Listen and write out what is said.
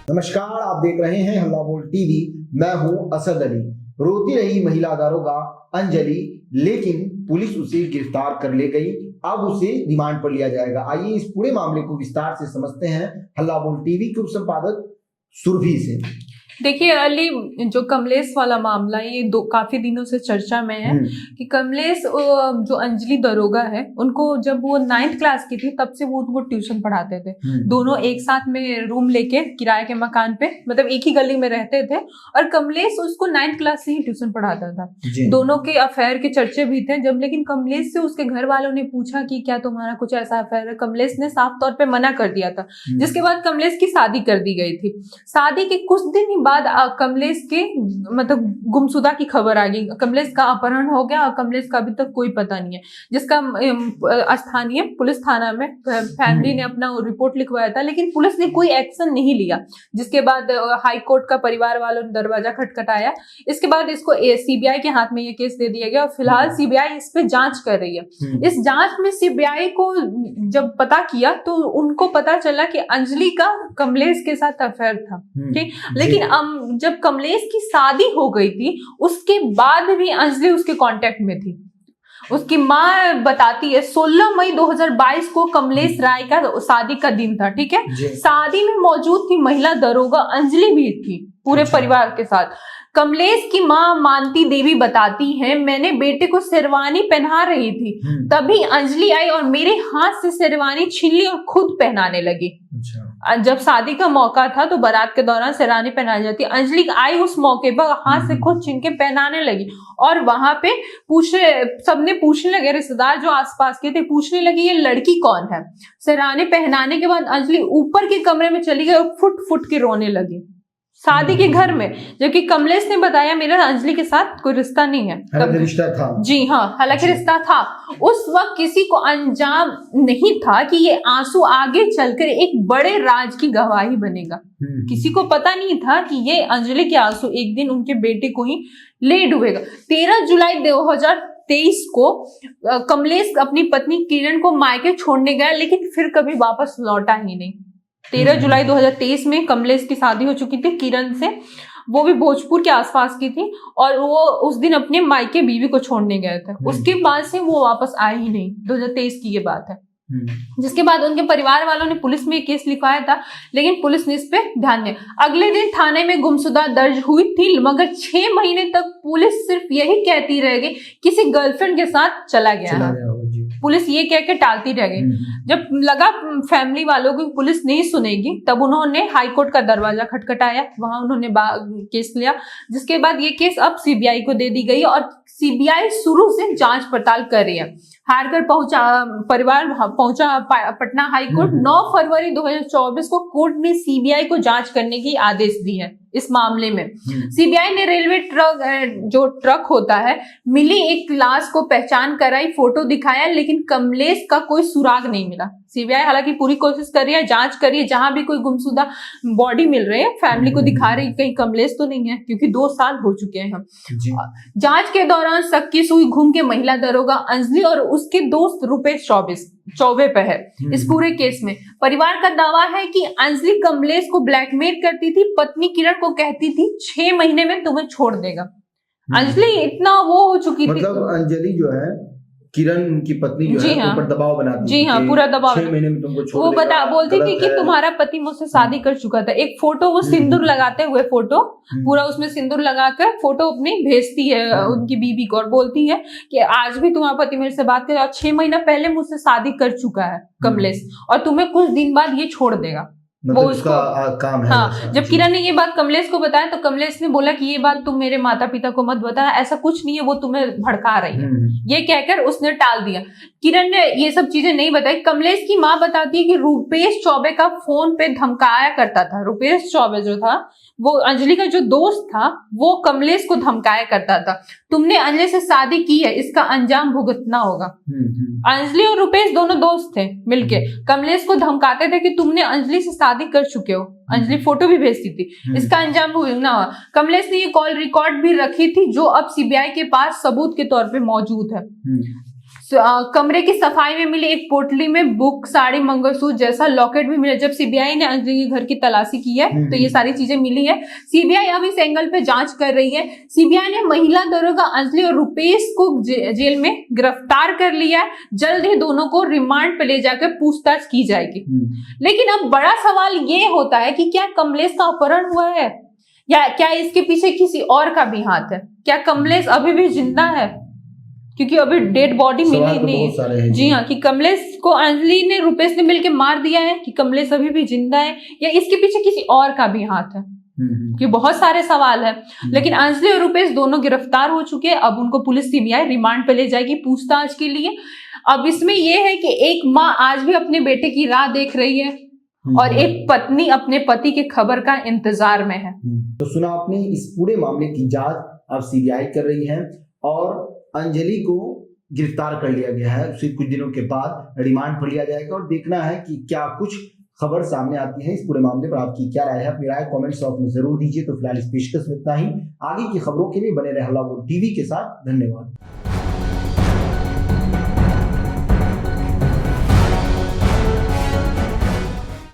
नमस्कार, आप देख रहे हैं हल्ला बोल टीवी। मैं हूं असद अली। रोती रही महिला दारोगा अंजलि, लेकिन पुलिस उसे गिरफ्तार कर ले गई। अब उसे रिमांड पर लिया जाएगा। आइए इस पूरे मामले को विस्तार से समझते हैं हल्ला बोल टीवी के उप संपादक सुरभि से। देखिए अली, जो कमलेश वाला मामला ये काफी दिनों से चर्चा में है कि कमलेश जो अंजलि दरोगा है, उनको जब वो 9th क्लास की थी तब से वो उनको ट्यूशन पढ़ाते थे। दोनों एक साथ में रूम लेके किराए के मकान पे, मतलब एक ही गली में रहते थे, और कमलेश उसको 9th क्लास से ही ट्यूशन पढ़ाता था। दोनों के अफेयर के चर्चे भी थे। जब लेकिन कमलेश से उसके घर वालों ने पूछा कि क्या तुम्हारा कुछ ऐसा अफेयर है, कमलेश ने साफ तौर पे मना कर दिया था। जिसके बाद कमलेश की शादी कर दी गई थी। शादी के कुछ दिन बाद कमलेश के मतलब गुमशुदा की खबर आ गई। कमलेश का अपहरण हो गया और कमलेश का अभी तक कोई पता नहीं है। जिसका स्थानीय पुलिस थाना में फैमिली ने अपना रिपोर्ट लिखवाया था, लेकिन पुलिस ने कोई एक्शन नहीं लिया। जिसके बाद हाई कोर्ट का परिवार वालों ने दरवाजा खटखटाया। इसके बाद इसको सीबीआई के हाथ में ये केस दे दिया गया और फिलहाल सीबीआई इस पे जांच कर रही है। इस जांच में सीबीआई को जब पता किया तो उनको पता चला कि अंजलि का कमलेश के साथ अफेयर था। ठीक, लेकिन जब कमलेश की शादी हो गई थी उसके बाद भी अंजलि उसके कांटेक्ट में थी। उसकी माँ बताती है 16 मई 2022 को कमलेश राय का शादी का दिन था। ठीक है, शादी में मौजूद थी महिला दरोगा अंजलि भी थी पूरे परिवार के साथ। कमलेश की माँ मानती देवी बताती है, मैंने बेटे को शेरवानी पहना रही थी, तभी अंजलि आई और मेरे हाथ से शेरवानी छीन ली और खुद पहनाने लगी। जब शादी का मौका था तो बारात के दौरान शेरवानी पहनाई जाती। अंजलि आई उस मौके पर, हाथ से खुद छीन के पहनाने लगी और वहां पे सबने पूछने लगे, रिश्तेदार जो आसपास के थे पूछने लगे ये लड़की कौन है। शेरवानी पहनाने के बाद अंजलि ऊपर के कमरे में चली गई और फुट फुट के रोने लगी शादी के घर में। जबकि कमलेश ने बताया मेरा अंजलि के साथ कोई रिश्ता नहीं है। हालांकि रिश्ता था। जी हाँ, हालांकि रिश्ता था। उस वक्त किसी को अंजाम नहीं था कि ये आंसू आगे चलकर एक बड़े राज की गवाही बनेगा। किसी को पता नहीं था कि ये अंजलि के आंसू एक दिन उनके बेटे को ही ले डूबेगा। 13 जुलाई 2023 को कमलेश अपनी पत्नी किरण को मायके छोड़ने गया, लेकिन फिर कभी वापस लौटा ही नहीं। 13 जुलाई 2023 में कमलेश की शादी हो चुकी थी किरण से। वो भी भोजपुर के आसपास की थी और वो उस दिन अपने मायके बीवी को छोड़ने गए थे। उसके बाद से वो वापस आए ही नहीं। 2023 की ये बात है। जिसके बाद उनके परिवार वालों ने पुलिस में केस लिखवाया था, लेकिन पुलिस ने इस पे ध्यान दिया। अगले दिन थाने में गुमशुदा दर्ज हुई थी, मगर 6 महीने तक पुलिस सिर्फ यही कहती रह गई किसी गर्लफ्रेंड के साथ चला गया। पुलिस ये कह के टालती रह गई। जब लगा फैमिली वालों को पुलिस नहीं सुनेगी, तब उन्होंने हाई कोर्ट का दरवाजा खटखटाया। वहां उन्होंने केस लिया, जिसके बाद ये केस अब सीबीआई को दे दी गई और सीबीआई शुरू से जांच पड़ताल कर रही है। हारकर परिवार पहुंचा पटना हाई कोर्ट। 9 फरवरी 2024 को कोर्ट ने सीबीआई को जांच करने की आदेश दी है। इस मामले में सीबीआई ने रेलवे ट्रक होता है मिली एक लाश को पहचान कराई, फोटो दिखाया, लेकिन कमलेश का कोई सुराग नहीं मिला। सीबीआई हालांकि पूरी कोशिश कर रही है, जांच कर रही है, जहां भी कोई गुमशुदा बॉडी मिल रही है फैमिली को दिखा रही है कहीं कमलेश तो नहीं है, क्योंकि 2 साल हो चुके हैं। जांच के दौरान शक की सुई घूम के महिला दरोगा अंजलि और उसके दोस्त रुपेश चौबे पे है। इस पूरे केस में परिवार का दावा है कि अंजलि कमलेश को ब्लैकमेल करती थी। पत्नी किरण को कहती थी 6 महीने में तुम्हें छोड़ देगा। अंजलि इतना वो हो चुकी थी, मतलब अंजलि जो है किरण की पत्नी जो है ऊपर दबाव बनाती थी। जी हाँ, पूरा दबाव। 6 महीने में तुमको छोड़ वो बोलती थी कि तुम्हारा पति मुझसे शादी कर चुका था। एक फोटो वो सिंदूर लगाते हुए फोटो, पूरा उसमें सिंदूर लगाकर फोटो अपनी भेजती है उनकी बीवी को और बोलती है कि आज भी तुम्हारा पति मेरे से बात करे और 6 महीना पहले मुझसे शादी कर चुका है कमलेश, और तुम्हें कुछ दिन बाद ये छोड़ देगा। मतलब वो उसका काम है। हाँ, जब किरण ने ये बात कमलेश को बताया तो कमलेश ने बोला कि ये बात तुम मेरे माता पिता को मत बताना, ऐसा कुछ नहीं है, वो तुम्हें भड़का रही है। ये कहकर उसने टाल दिया। किरण ने ये सब चीजें नहीं बताई। कमलेश की माँ बताती है कि रुपेश चौबे का फोन पे धमकाया करता था। रुपेश चौबे जो था वो अंजलि का जो दोस्त था, वो कमलेश को धमकाया करता था, तुमने अंजलि से शादी की है, इसका अंजाम भुगतना होगा। अंजलि और रुपेश दोनों दोस्त थे मिलके कमलेश को धमकाते थे कि तुमने अंजलि से शादी कर चुके हो। अंजलि फोटो भी भेजती थी, इसका अंजाम भुगतना हुआ। कमलेश ने ये कॉल रिकॉर्ड भी रखी थी जो अब सीबीआई के पास सबूत के तौर पे मौजूद है। कमरे की सफाई में मिली एक पोटली में बुक, साड़ी, मंगलसूत्र जैसा लॉकेट भी मिला। जब सीबीआई ने अंजलि के घर की तलाशी की है तो ये सारी चीजें मिली है। सीबीआई अब इस एंगल पे जांच कर रही है। सीबीआई ने महिला दरोगा अंजलि और रुपेश को जेल में गिरफ्तार कर लिया है। जल्द ही दोनों को रिमांड पे ले जाकर पूछताछ की जाएगी। लेकिन अब बड़ा सवाल ये होता है कि क्या कमलेश का अपहरण हुआ है या क्या इसके पीछे किसी और का भी हाथ है? क्या कमलेश अभी भी जिंदा है? क्योंकि अभी डेड बॉडी मिली नहीं है। जी हाँ, कि कमलेश को अंजलि ने, रुपेश ने मिलकर मार दिया है, कि कमलेश अभी भी जिंदा है या इसके पीछे किसी और का भी हाथ है? कि बहुत सारे सवाल है। लेकिन अंजलि और रुपेश दोनों गिरफ्तार हो चुके हैं। अब उनको पुलिस सीबीआई रिमांड पे ले जाएगी पूछताछ के लिए। अब इसमें यह है कि एक माँ आज भी अपने बेटे की राह देख रही है और एक पत्नी अपने पति के खबर का इंतजार में है। तो सुना आपने, इस पूरे मामले की जांच अब सीबीआई कर रही है और अंजलि को गिरफ्तार कर लिया गया है। उसे कुछ दिनों के बाद रिमांड पर लिया जाएगा और देखना है कि क्या कुछ खबर सामने आती है इस पूरे मामले पर। आपकी क्या राय है? अपनी राय कमेंट बॉक्स में जरूर दीजिए। तो फिलहाल इस पेशकश में इतना ही। आगे की खबरों के लिए बने रहे हल्ला बोल टीवी के साथ। धन्यवाद।